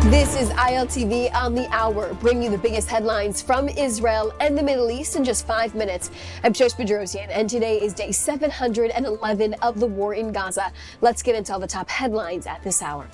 This is ILTV on the hour, bringing you the biggest headlines from Israel and the Middle East in just 5 minutes. I'm Shosh Bedrosian, and today is day 711 of the war in Gaza. Let's get into all the top headlines at this hour.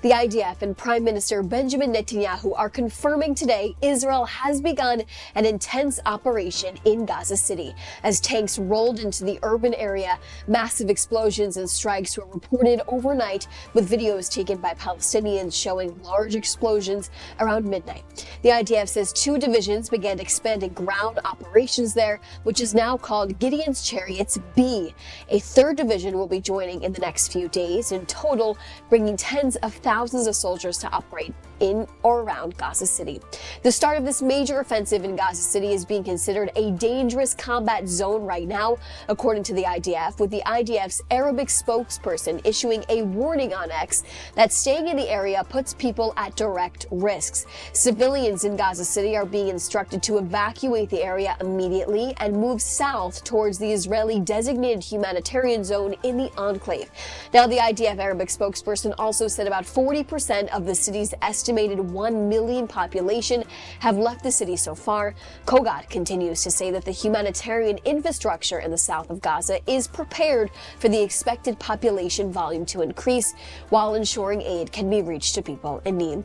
The IDF and Prime Minister Benjamin Netanyahu are confirming today Israel has begun an intense operation in Gaza City. As tanks rolled into the urban area, massive explosions and strikes were reported overnight, with videos taken by Palestinians showing large explosions around midnight. The IDF says 2 divisions began expanding ground operations there, which is now called Gideon's Chariots B. A 3rd division will be joining in the next few days, in total bringing tens of thousands of soldiers to operate in or around Gaza City. The start of this major offensive in Gaza City is being considered a dangerous combat zone right now, according to the IDF, with the IDF's Arabic spokesperson issuing a warning on X that staying in the area puts people at direct risks. Civilians in Gaza City are being instructed to evacuate the area immediately and move south towards the Israeli designated humanitarian zone in the enclave. Now, the IDF Arabic spokesperson also said about 40% of the city's estimated 1 million population have left the city so far. Kogat continues to say that the humanitarian infrastructure in the south of Gaza is prepared for the expected population volume to increase, while ensuring aid can be reached to people in need.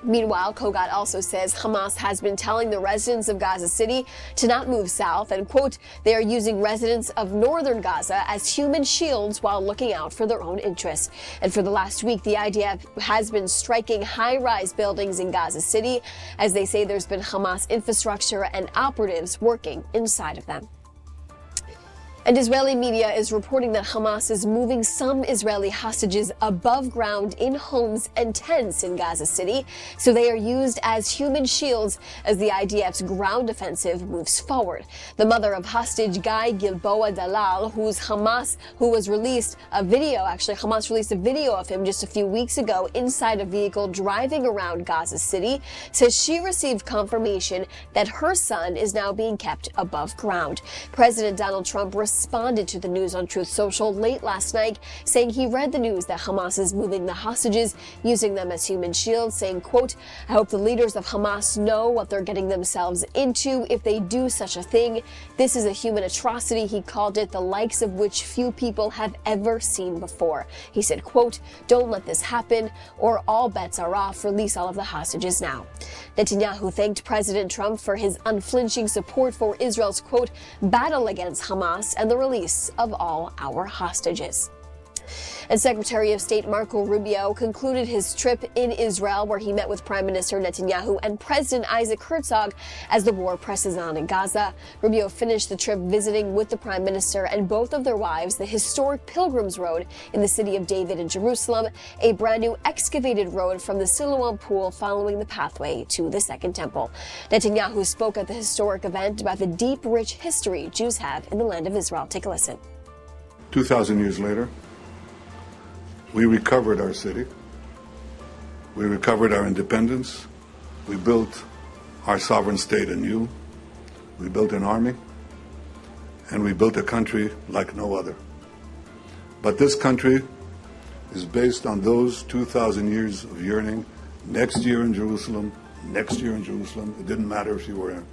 Meanwhile, Kogat also says Hamas has been telling the residents of Gaza City to not move south and, quote, they are using residents of northern Gaza as human shields while looking out for their own interests. And for the last week, the IDF has been striking high-rise buildings in Gaza City, as they say there's been Hamas infrastructure and operatives working inside of them. And Israeli media is reporting that Hamas is moving some Israeli hostages above ground in homes and tents in Gaza City, so they are used as human shields as the IDF's ground offensive moves forward. The mother of hostage Guy Gilboa Dalal, Hamas released a video of him just a few weeks ago inside a vehicle driving around Gaza City, says she received confirmation that her son is now being kept above ground. President Donald Trump responded to the news on Truth Social late last night, saying he read the news that Hamas is moving the hostages, using them as human shields, saying, quote, I hope the leaders of Hamas know what they're getting themselves into if they do such a thing. This is a human atrocity, he called it, the likes of which few people have ever seen before. He said, quote, don't let this happen or all bets are off. Release all of the hostages now. Netanyahu thanked President Trump for his unflinching support for Israel's, quote, battle against Hamas and the release of all our hostages. And Secretary of State Marco Rubio concluded his trip in Israel, where he met with Prime Minister Netanyahu and President Isaac Herzog as the war presses on in Gaza. Rubio finished the trip visiting with the Prime Minister and both of their wives the historic Pilgrims Road in the city of David in Jerusalem, a brand new excavated road from the Siloam Pool following the pathway to the Second Temple. Netanyahu spoke at the historic event about the deep, rich history Jews have in the land of Israel. Take a listen. 2,000 years later, we recovered our city, we recovered our independence, we built our sovereign state anew, we built an army, and we built a country like no other. But this country is based on those 2,000 years of yearning. Next year in Jerusalem, it didn't matter if you were in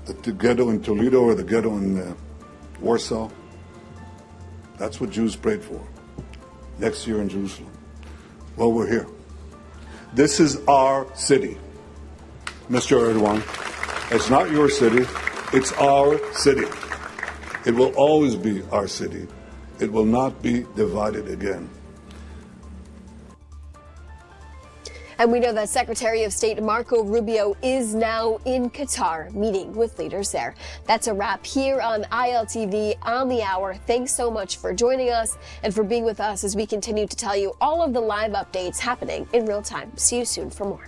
the ghetto in Toledo or the ghetto in Warsaw. That's what Jews prayed for. Next year in Jerusalem. Well, we're here. This is our city, Mr. Erdogan. It's not your city. It's our city. It will always be our city. It will not be divided again. And we know that Secretary of State Marco Rubio is now in Qatar meeting with leaders there. That's a wrap here on ILTV on the hour. Thanks so much for joining us and for being with us as we continue to tell you all of the live updates happening in real time. See you soon for more.